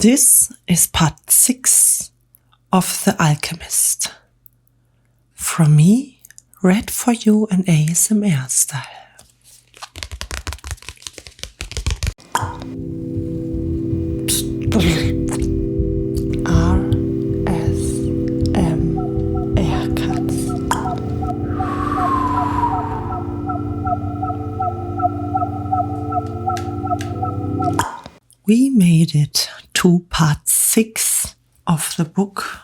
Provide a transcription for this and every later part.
This is part 6 of The Alchemist. From me, read for you in ASMR style. ASMR Katz. We made it to part 6 of the book,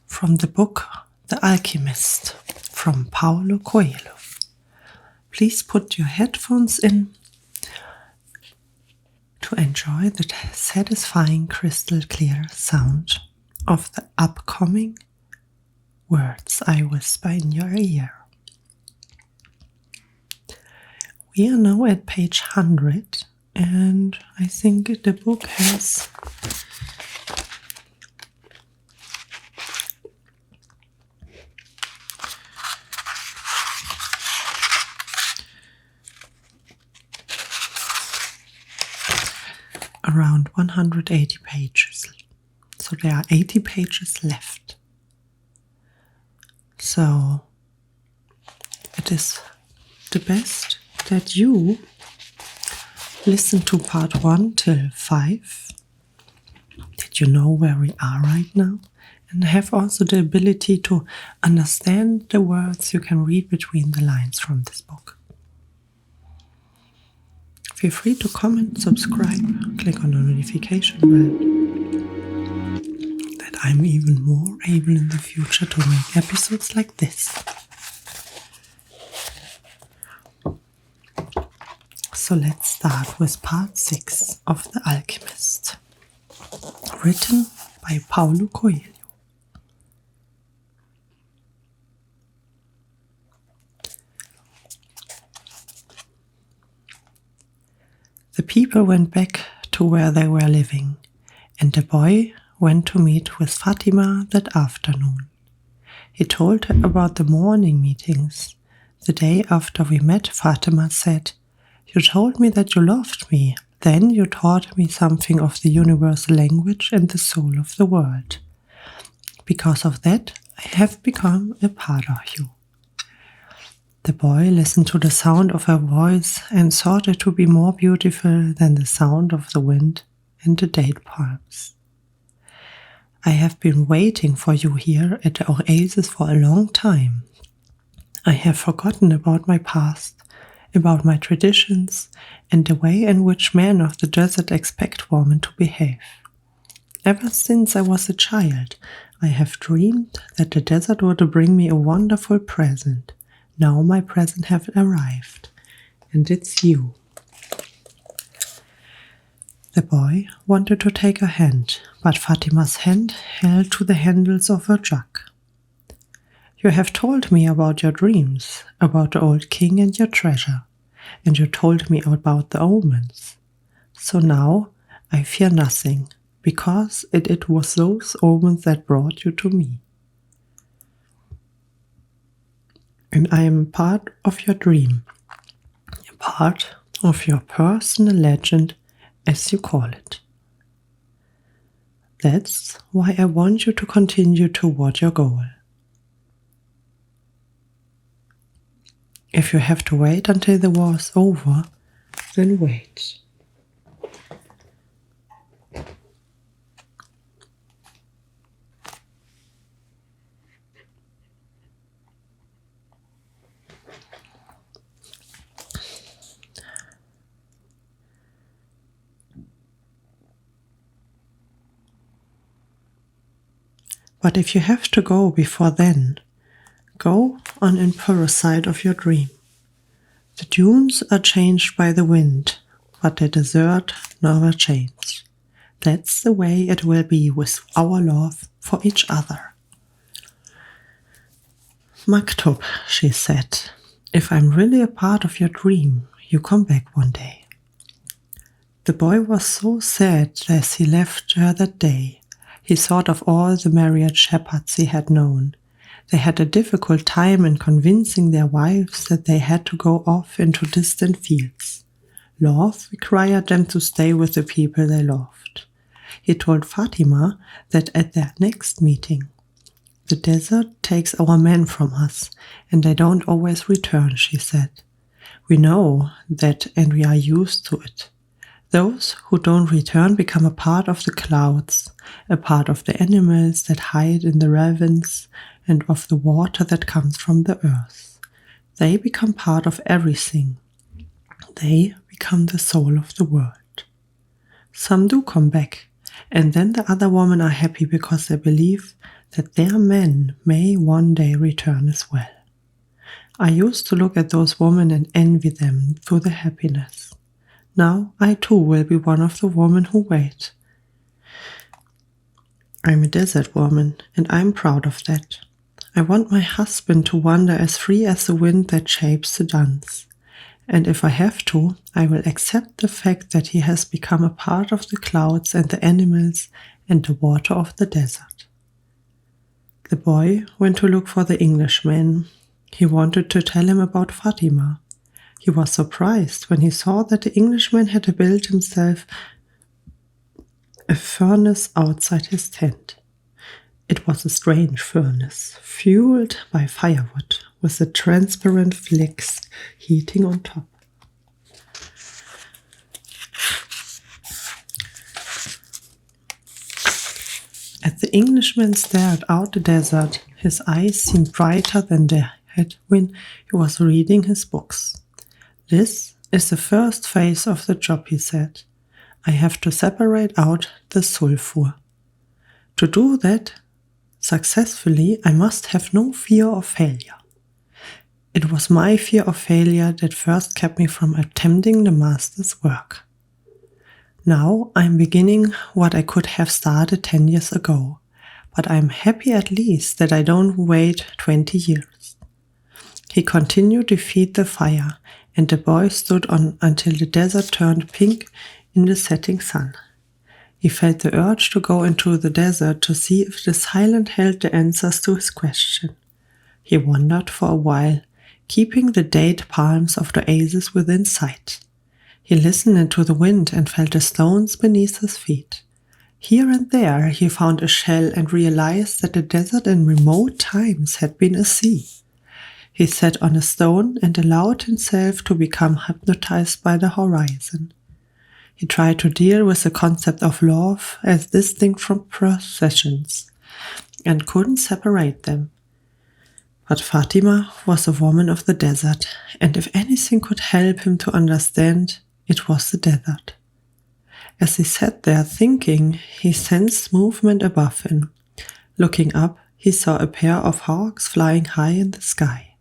from the book The Alchemist from Paulo Coelho. Please put your headphones in to enjoy the satisfying crystal clear sound of the upcoming words I whisper in your ear. We are now at page 100. And I think the book has around 180 pages. So there are 80 pages left. So it is the best that you listen to part 1 till 5, that you know where we are right now, and have also the ability to understand the words you can read between the lines from this book. Feel free to comment, subscribe, click on the notification bell, that I'm even more able in the future to make episodes like this. So let's start with part 6 of The Alchemist, written by Paulo Coelho. The people went back to where they were living, and the boy went to meet with Fatima that afternoon. He told her about the morning meetings. The day after we met, Fatima said, "You told me that you loved me. Then you taught me something of the universal language and the soul of the world. Because of that, I have become a part of you." The boy listened to the sound of her voice and thought it to be more beautiful than the sound of the wind and the date palms. "I have been waiting for you here at the oasis for a long time. I have forgotten about my past, about my traditions, and the way in which men of the desert expect women to behave. Ever since I was a child, I have dreamed that the desert would bring me a wonderful present. Now my present has arrived, and it's you." The boy wanted to take her hand, but Fatima's hand held to the handles of her jug. "You have told me about your dreams, about the old king and your treasure, and you told me about the omens. So now I fear nothing, because it was those omens that brought you to me. And I am part of your dream, a part of your personal legend, as you call it. That's why I want you to continue toward your goal. If you have to wait until the war is over, then wait." But if you have to go before then, go on the pure side of your dream. The dunes are changed by the wind, but the desert never changes. That's the way it will be with our love for each other. "Maktub," she said, "if I'm really a part of your dream, you come back one day." The boy was so sad as he left her that day. He thought of all the married shepherds he had known. They had a difficult time in convincing their wives that they had to go off into distant fields. Love required them to stay with the people they loved. he told Fatima that at their next meeting, "The desert takes our men from us, and they don't always return," she said. "We know that and we are used to it. Those who don't return become a part of the clouds, a part of the animals that hide in the ravines, and of the water that comes from the earth. They become part of everything. They become the soul of the world. Some do come back, and then the other women are happy because they believe that their men may one day return as well. I used to look at those women and envy them through the happiness. Now I too will be one of the women who wait. I'm a desert woman, and I'm proud of that. I want my husband to wander as free as the wind that shapes the duns. And if I have to, I will accept the fact that he has become a part of the clouds and the animals and the water of the desert." The boy went to look for the Englishman. He wanted to tell him about Fatima. He was surprised when he saw that the Englishman had built himself a furnace outside his tent. It was a strange furnace, fueled by firewood, with a transparent flax heating on top. As the Englishman stared out the desert, his eyes seemed brighter than they had when he was reading his books. "This is the first phase of the job," he said. "I have to separate out the sulfur. To do that successfully, I must have no fear of failure. It was my fear of failure that first kept me from attempting the master's work. Now I'm beginning what I could have started 10 years ago, but I'm happy at least that I don't wait 20 years." He continued to feed the fire, and the boy stood on until the desert turned pink in the setting sun. He felt the urge to go into the desert to see if the silence held the answers to his question. He wandered for a while, keeping the date palms of the oasis within sight. He listened into the wind and felt the stones beneath his feet. Here and there he found a shell and realized that the desert in remote times had been a sea. He sat on a stone and allowed himself to become hypnotized by the horizon. He tried to deal with the concept of love as distinct from possessions, and couldn't separate them. But Fatima was a woman of the desert, and if anything could help him to understand, it was the desert. As he sat there thinking, he sensed movement above him. Looking up, he saw a pair of hawks flying high in the sky.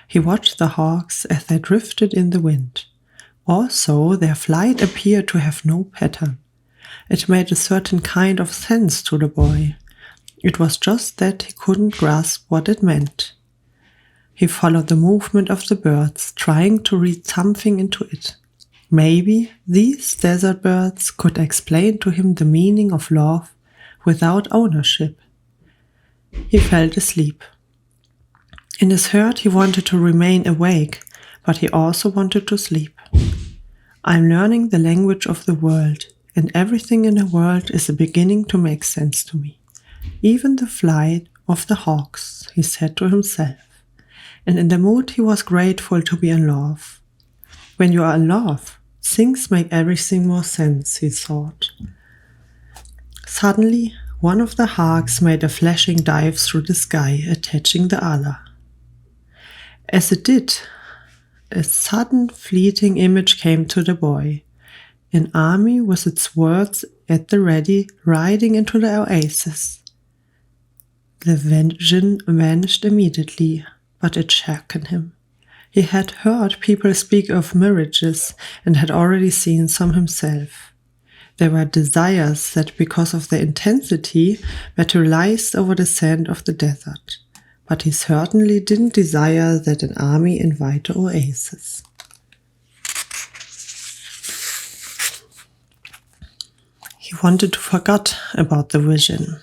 He watched the hawks as they drifted in the wind. Also, their flight appeared to have no pattern. It made a certain kind of sense to the boy. It was just that he couldn't grasp what it meant. He followed the movement of the birds, trying to read something into it. Maybe these desert birds could explain to him the meaning of love without ownership. He fell asleep. In his heart, he wanted to remain awake, but he also wanted to sleep. "I'm learning the language of the world, and everything in the world is beginning to make sense to me. Even the flight of the hawks," he said to himself. And in the mood, he was grateful to be in love. When you are in love, things make everything more sense, he thought. Suddenly, one of the hawks made a flashing dive through the sky, attaching the other. As it did, a sudden fleeting image came to the boy. An army with its swords at the ready, riding into the oasis. The vision vanished immediately, but it shaken him. He had heard people speak of mirages and had already seen some himself. There were desires that, because of their intensity, materialized over the sand of the desert. But he certainly didn't desire that an army invade the oasis. He wanted to forget about the vision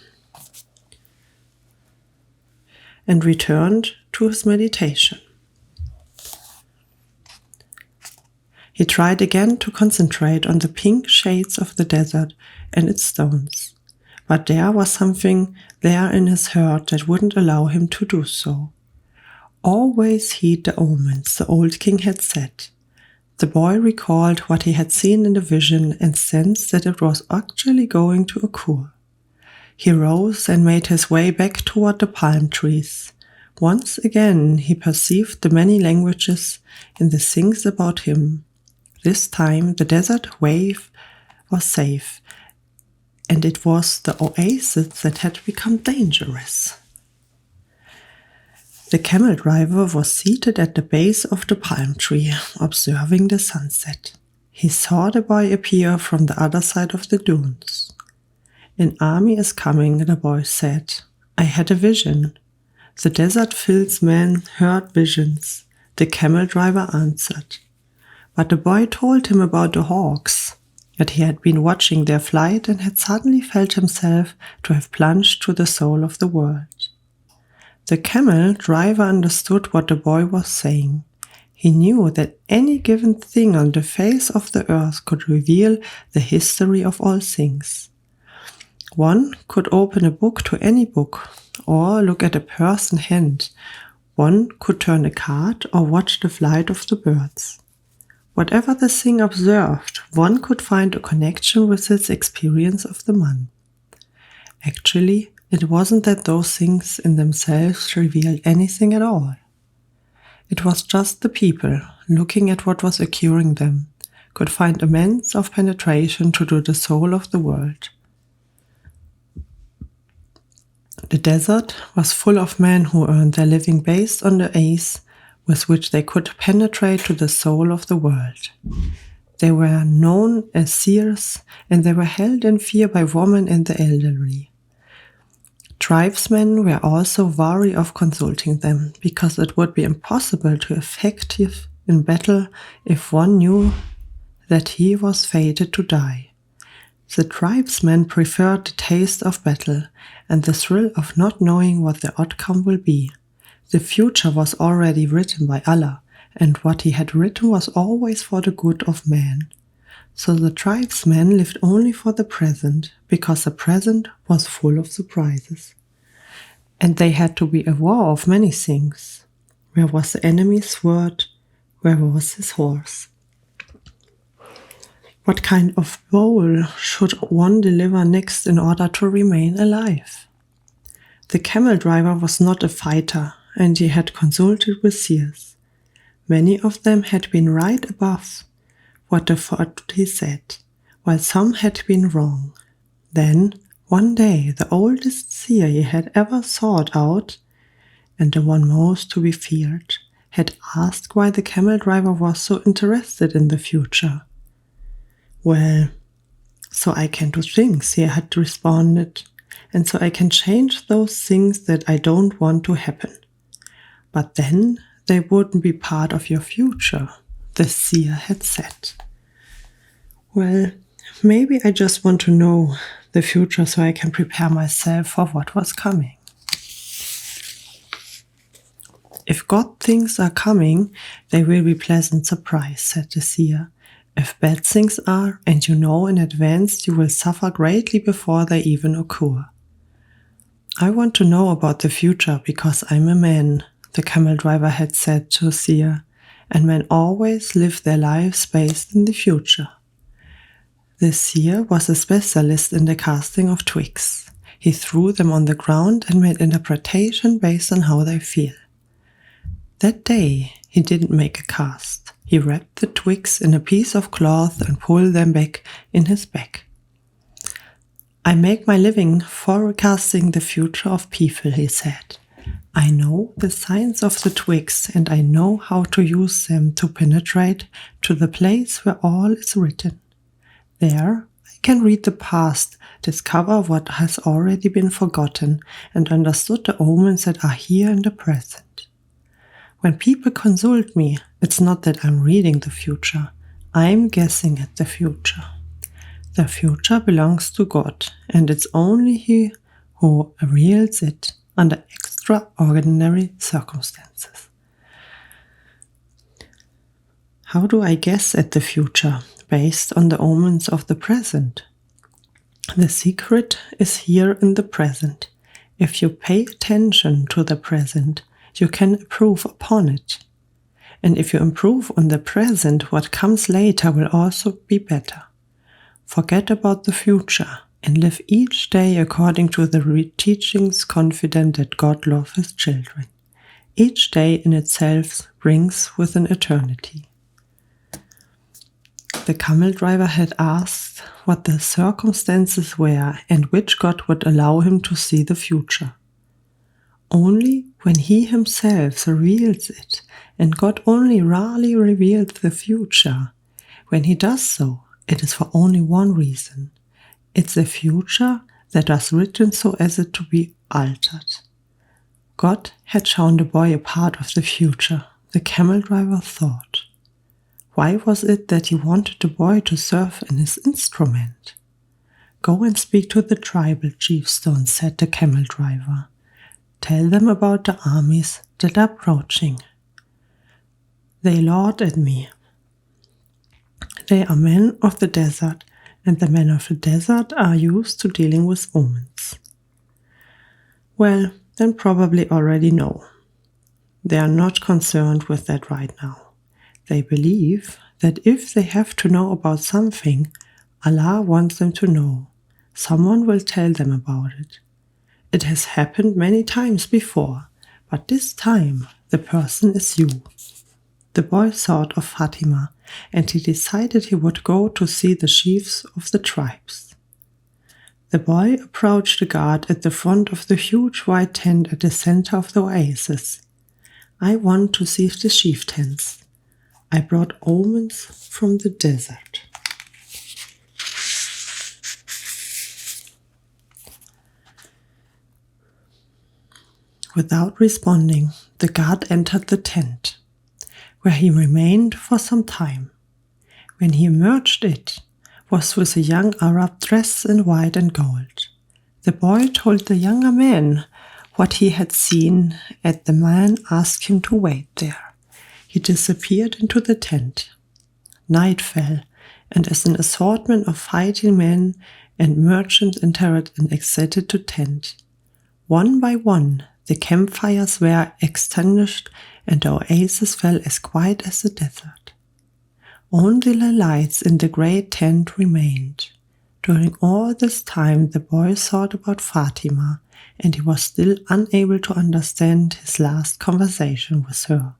and returned to his meditation. He tried again to concentrate on the pink shades of the desert and its stones, but there was something there in his heart that wouldn't allow him to do so. Always heed the omens, the old king had said. The boy recalled what he had seen in the vision and sensed that it was actually going to occur. He rose and made his way back toward the palm trees. Once again he perceived the many languages in the things about him. This time the desert wave was safe, and it was the oasis that had become dangerous. The camel driver was seated at the base of the palm tree, observing the sunset. He saw the boy appear from the other side of the dunes. "An army is coming," the boy said. "I had a vision." "The desert fills men heard visions," the camel driver answered. But the boy told him about the hawks, that he had been watching their flight and had suddenly felt himself to have plunged to the soul of the world. The camel driver understood what the boy was saying. He knew that any given thing on the face of the earth could reveal the history of all things. One could open a book to any book, or look at a person's hand. One could turn a card or watch the flight of the birds. Whatever the thing observed, one could find a connection with its experience of the month. Actually, it wasn't that those things in themselves revealed anything at all. It was just the people, looking at what was occurring them, could find immense of penetration to do the soul of the world. The desert was full of men who earned their living based on the ace with which they could penetrate to the soul of the world. They were known as seers, and they were held in fear by women and the elderly. Tribesmen were also wary of consulting them, because it would be impossible to be effective in battle if one knew that he was fated to die. The tribesmen preferred the taste of battle and the thrill of not knowing what the outcome will be. The future was already written by Allah, and what he had written was always for the good of man. So the tribesmen lived only for the present, because the present was full of surprises. And they had to be aware of many things. Where was the enemy's sword? Where was his horse? What kind of bowl should one deliver next in order to remain alive? The camel driver was not a fighter, and he had consulted with seers. Many of them had been right above what the 40 said, while some had been wrong. Then, one day, the oldest seer he had ever sought out, and the one most to be feared, had asked why the camel driver was so interested in the future. "Well, so I can do things," he had responded, "and so I can change those things that I don't want to happen. But then they wouldn't be part of your future," the seer had said. "Well, maybe I just want to know the future so I can prepare myself for what was coming." "If good things are coming, they will be pleasant surprise," said the seer. "If bad things are, and you know in advance, you will suffer greatly before they even occur." "I want to know about the future because I'm a man," the camel driver had said to seer, "and men always live their lives based in the future." The seer was a specialist in the casting of twigs. He threw them on the ground and made interpretation based on how they feel. That day, he didn't make a cast. He wrapped the twigs in a piece of cloth and pulled them back in his bag. "I make my living forecasting the future of people," he said. "I know the science of the twigs, and I know how to use them to penetrate to the place where all is written. There, I can read the past, discover what has already been forgotten, and understood the omens that are here in the present. When people consult me, it's not that I'm reading the future. I'm guessing at the future. The future belongs to God, and it's only He who reveals it under extraordinary circumstances." How do I guess at the future based on the omens of the present? The secret is here in the present. If you pay attention to the present, you can improve upon it. And if you improve on the present, what comes later will also be better. Forget about the future and live each day according to the teachings, confident that God loves His children. Each day in itself brings with an eternity. The camel driver had asked what the circumstances were and which God would allow him to see the future. Only when he himself reveals it, and God only rarely reveals the future. When He does so, it is for only one reason. It's a future that was written so as it to be altered. God had shown the boy a part of the future, the camel driver thought. Why was it that he wanted the boy to serve in his instrument? Go and speak to the tribal chiefstones, said the camel driver. Tell them about the armies that are approaching. They lord at me. They are men of the desert, and the men of the desert are used to dealing with omens. Well, then probably already know. They are not concerned with that right now. They believe that if they have to know about something, Allah wants them to know. Someone will tell them about it. It has happened many times before, but this time the person is you. The boy thought of Fatima, and he decided he would go to see the chiefs of the tribes. The boy approached the guard at the front of the huge white tent at the center of the oasis. I want to see the chieftains. I brought omens from the desert. Without responding, the guard entered the tent, where he remained for some time. When he emerged, it was with a young Arab dressed in white and gold. The boy told the younger man what he had seen, and the man asked him to wait there. He disappeared into the tent. Night fell, and as an assortment of fighting men and merchants entered and exited the tent. One by one, the campfires were extinguished, and the oasis fell as quiet as the desert. Only the lights in the great tent remained. During all this time, the boy thought about Fatima, and he was still unable to understand his last conversation with her.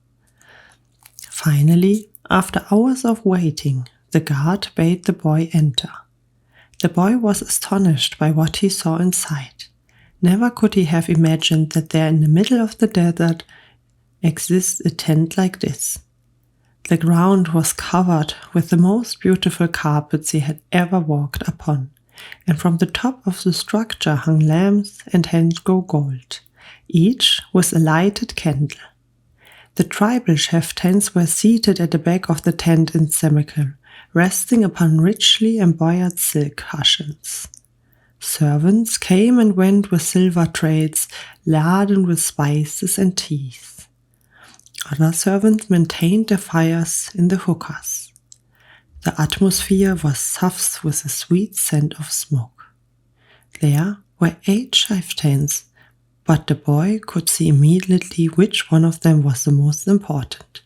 Finally, after hours of waiting, the guard bade the boy enter. The boy was astonished by what he saw inside. Never could he have imagined that there in the middle of the desert exists a tent like this. The ground was covered with the most beautiful carpets he had ever walked upon, and from the top of the structure hung lamps and hand-go gold, each with a lighted candle. The tribal chieftains were seated at the back of the tent in semicircle, resting upon richly embroidered silk cushions. Servants came and went with silver trays laden with spices and teas. Other servants maintained their fires in the hookahs. The atmosphere was stuffed with a sweet scent of smoke. There were 8 chieftains, but the boy could see immediately which one of them was the most important.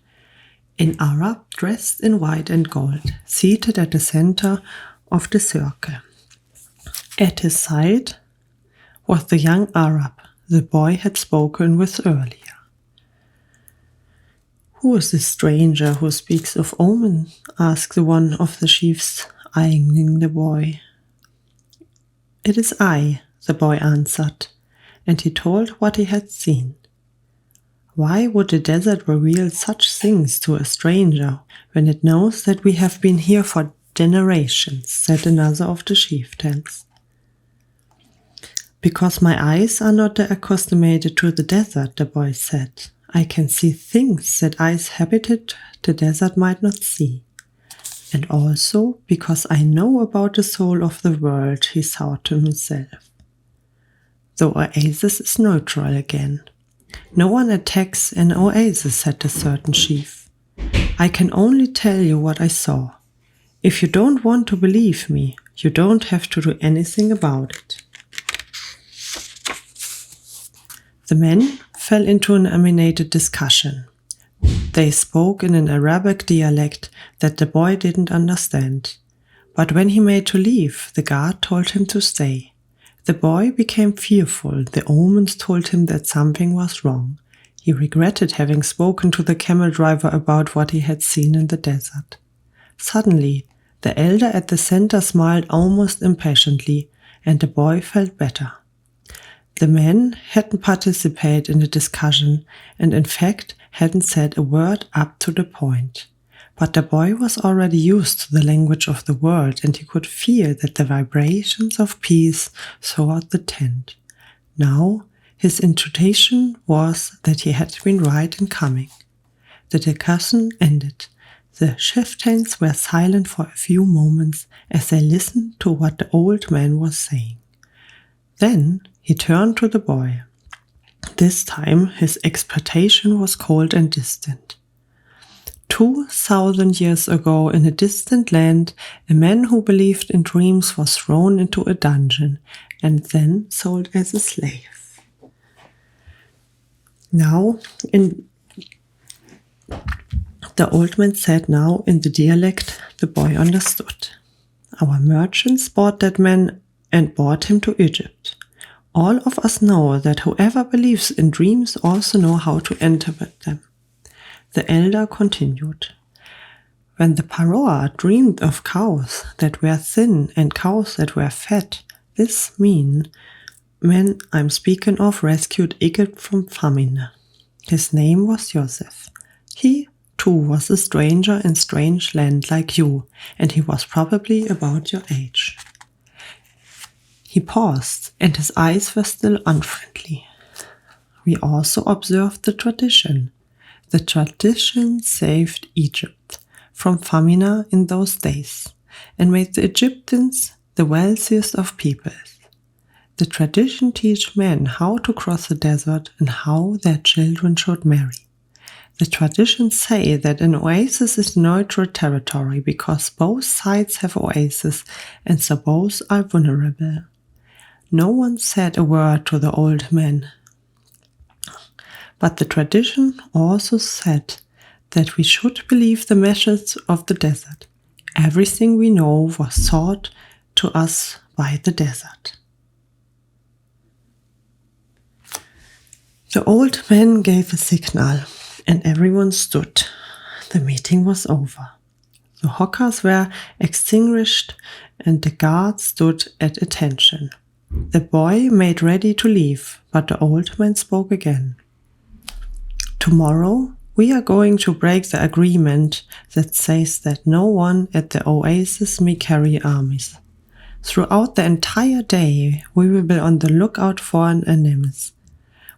An Arab dressed in white and gold, seated at the center of the circle. At his side was the young Arab the boy had spoken with earlier. "Who is this stranger who speaks of omen?" asked one of the chiefs, eyeing the boy. "It is I," the boy answered, and he told what he had seen. "Why would the desert reveal such things to a stranger when it knows that we have been here for generations?" said another of the chieftains. "Because my eyes are not accustomed to the desert," the boy said. "I can see things that eyes habited the desert might not see. And also because I know about the soul of the world," he thought to himself. "The oasis is neutral again. No one attacks an oasis," said a certain chief. I can only tell you what I saw. If you don't want to believe me, you don't have to do anything about it. The men fell into an animated discussion. They spoke in an Arabic dialect that the boy didn't understand. But when he made to leave, the guard told him to stay. The boy became fearful. The omens told him that something was wrong. He regretted having spoken to the camel driver about what he had seen in the desert. Suddenly, the elder at the center smiled almost impatiently, and the boy felt better. The men hadn't participated in the discussion and in fact hadn't said a word up to the point. But the boy was already used to the language of the world and he could feel that the vibrations of peace throughout the tent. Now, his intuition was that he had been right in coming. The discussion ended. The chieftains were silent for a few moments as they listened to what the old man was saying. Then he turned to the boy. This time his expectation was cold and distant. 2,000 years ago, in a distant land, a man who believed in dreams was thrown into a dungeon and then sold as a slave. Now, the old man said now in the dialect the boy understood. Our merchants bought that man and brought him to Egypt. All of us know that whoever believes in dreams also know how to interpret them. The elder continued. When the Pharaoh dreamed of cows that were thin and cows that were fat, this men I'm speaking of rescued Egypt from famine. His name was Joseph. He too was a stranger in strange land like you, and he was probably about your age. He paused, and his eyes were still unfriendly. We also observed the tradition. The tradition saved Egypt from famine in those days and made the Egyptians the wealthiest of peoples. The tradition teach men how to cross the desert and how their children should marry. The traditions say that an oasis is neutral territory because both sides have oases and so both are vulnerable. No one said a word to the old man. But the tradition also said that we should believe the message of the desert. Everything we know was taught to us by the desert. The old man gave a signal, and everyone stood. The meeting was over. The hookahs were extinguished, and the guards stood at attention. The boy made ready to leave, but the old man spoke again. Tomorrow, we are going to break the agreement that says that no one at the oasis may carry armies. Throughout the entire day, we will be on the lookout for an enemy.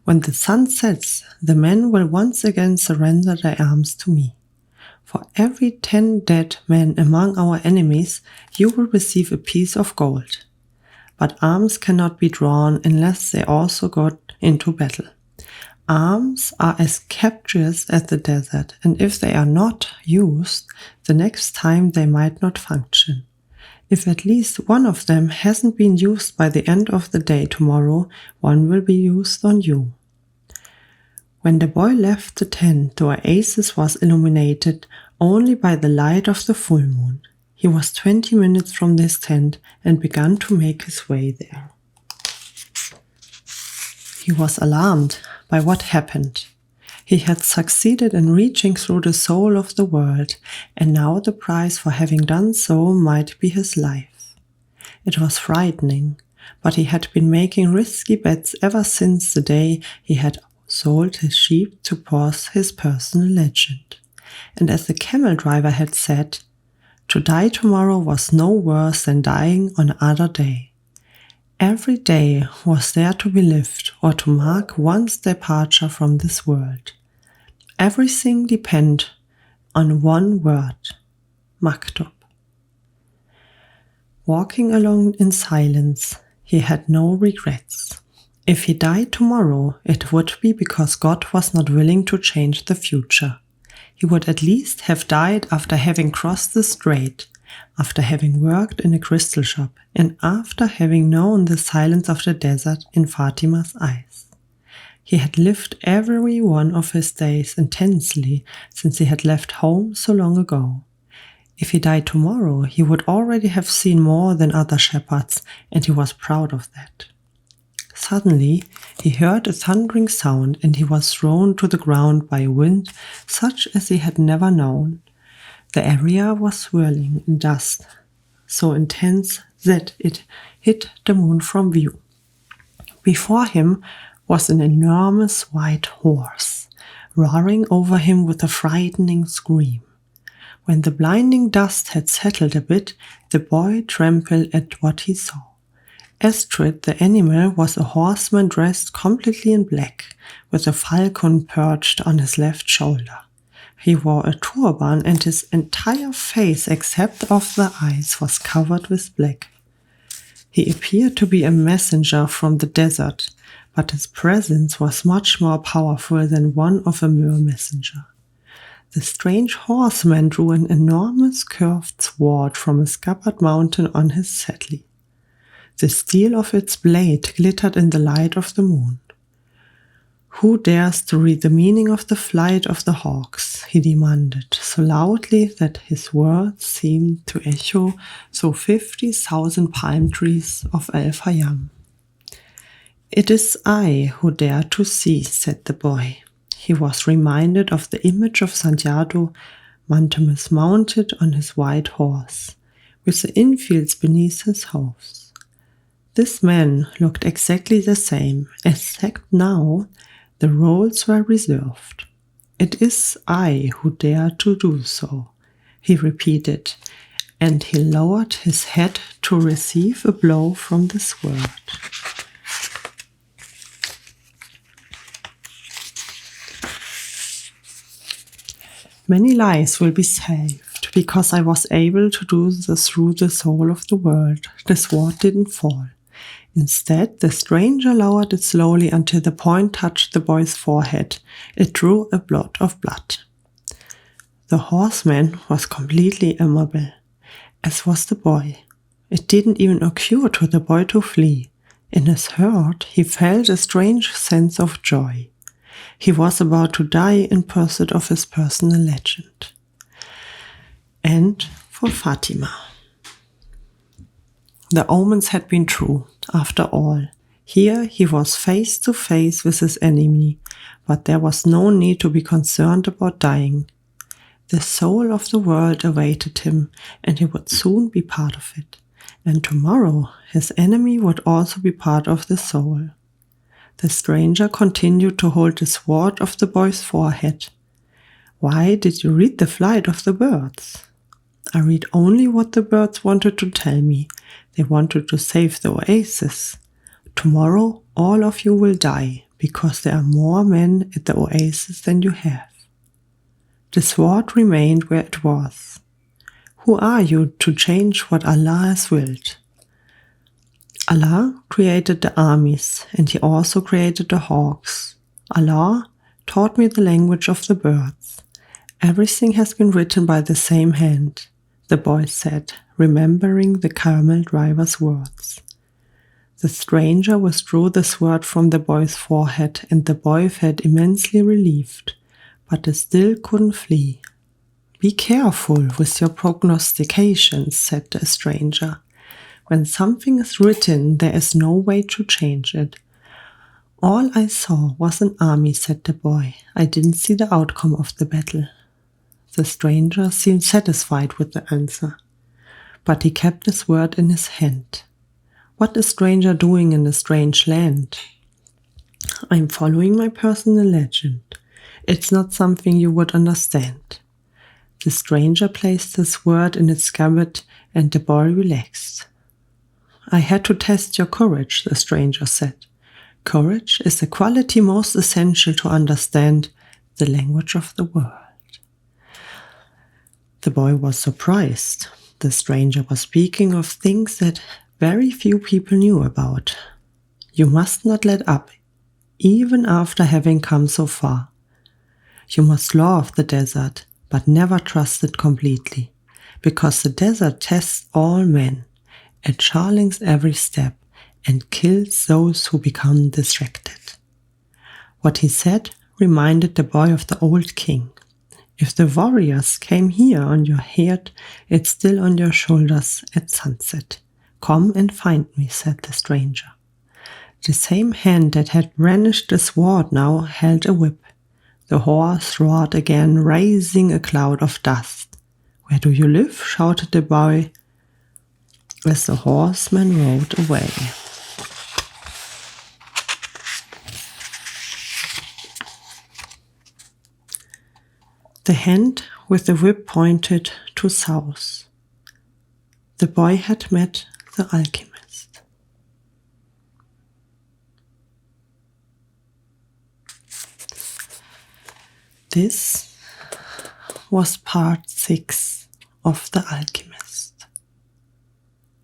When the sun sets, the men will once again surrender their arms to me. For every 10 dead men among our enemies, you will receive a piece of gold. But arms cannot be drawn unless they also go into battle. Arms are as captious as the desert, and if they are not used, the next time they might not function. If at least one of them hasn't been used by the end of the day tomorrow, one will be used on you. When the boy left the tent, the oasis was illuminated only by the light of the full moon. He was 20 minutes from this tent and began to make his way there. He was alarmed by what happened. He had succeeded in reaching through the soul of the world, and now the price for having done so might be his life. It was frightening, but he had been making risky bets ever since the day he had sold his sheep to pause his personal legend. And as the camel driver had said, to die tomorrow was no worse than dying on another day. Every day was there to be lived or to mark one's departure from this world. Everything depended on one word, maktub. Walking along in silence, he had no regrets. If he died tomorrow, it would be because God was not willing to change the future. He would at least have died after having crossed the strait, after having worked in a crystal shop, and after having known the silence of the desert in Fatima's eyes. He had lived every one of his days intensely since he had left home so long ago. If he died tomorrow, he would already have seen more than other shepherds, and he was proud of that. Suddenly, he heard a thundering sound, and he was thrown to the ground by a wind such as he had never known. The area was swirling in dust, so intense that it hid the moon from view. Before him was an enormous white horse, roaring over him with a frightening scream. When the blinding dust had settled a bit, the boy trembled at what he saw. Astride, the animal, was a horseman dressed completely in black, with a falcon perched on his left shoulder. He wore a turban, and his entire face, except of the eyes, was covered with black. He appeared to be a messenger from the desert, but his presence was much more powerful than one of a mere messenger. The strange horseman drew an enormous curved sword from a scabbard mounted on his saddle. The steel of its blade glittered in the light of the moon. "Who dares to read the meaning of the flight of the hawks?" he demanded, so loudly that his words seemed to echo through 50,000 palm trees of Al-Fayyam. "It is I who dare to see," said the boy. He was reminded of the image of Santiago Mantemis mounted on his white horse, with the infields beneath his hoofs. This man looked exactly the same, except now the roles were reserved. "It is I who dare to do so," he repeated, and he lowered his head to receive a blow from the sword. Many lives will be saved, because I was able to do this through the soul of the world. The sword didn't fall. Instead, the stranger lowered it slowly until the point touched the boy's forehead. It drew a blot of blood. The horseman was completely immobile, as was the boy. It didn't even occur to the boy to flee. In his heart, he felt a strange sense of joy. He was about to die in pursuit of his personal legend. And for Fatima. The omens had been true, after all. Here he was face to face with his enemy, but there was no need to be concerned about dying. The soul of the world awaited him, and he would soon be part of it. And tomorrow his enemy would also be part of the soul. The stranger continued to hold the sword of the boy's forehead. "Why did you read the flight of the birds?" "I read only what the birds wanted to tell me. They wanted to save the oasis. Tomorrow all of you will die, because there are more men at the oasis than you have." The sword remained where it was. "Who are you to change what Allah has willed?" Allah created the armies, and He also created the hawks. Allah taught me the language of the birds. Everything has been written by the same hand, the boy said, remembering the camel driver's words. The stranger withdrew the sword from the boy's forehead, and the boy felt immensely relieved, but he still couldn't flee. "Be careful with your prognostications," said the stranger. "When something is written, there is no way to change it." "All I saw was an army," said the boy. "I didn't see the outcome of the battle." The stranger seemed satisfied with the answer, but he kept his word in his hand. "What is a stranger doing in a strange land?" "I'm following my personal legend. It's not something you would understand." The stranger placed his word in its scabbard, and the boy relaxed. "I had to test your courage," the stranger said. "Courage is the quality most essential to understand the language of the world." The boy was surprised. The stranger was speaking of things that very few people knew about. "You must not let up, even after having come so far. You must love the desert. but never trusted completely, because the desert tests all men, it charlings every step and kills those who become distracted. What he said reminded the boy of the old king. If the warriors came here on your head, it's still on your shoulders at sunset. Come and find me, said the stranger. The same hand that had brandished the sword now held a whip. The horse roared again, raising a cloud of dust. Where do you live? Shouted the boy as the horseman rode away. The hand with the whip pointed to south. The boy had met the alchemist. This was part 6 of The Alchemist,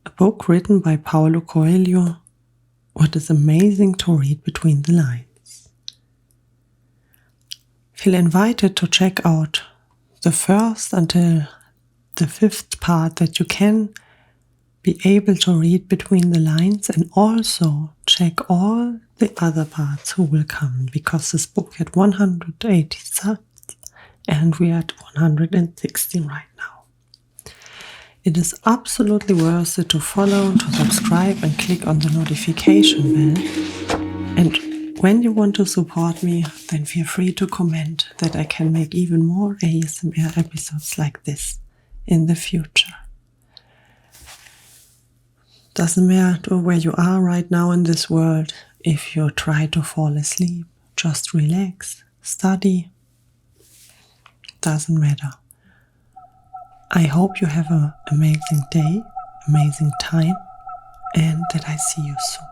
a book written by Paulo Coelho. What is amazing to read between the lines. Feel invited to check out the first until the 5th part that you can be able to read between the lines, and also check all the other parts who will come, because this book had 180 subs and we are at 116 right now. It is absolutely worth it to follow, to subscribe and click on the notification bell. And when you want to support me, then feel free to comment that I can make even more ASMR episodes like this in the future. Doesn't matter where you are right now in this world. If you try to fall asleep, just relax, study. Doesn't matter. I hope you have an amazing day, amazing time, and that I see you soon.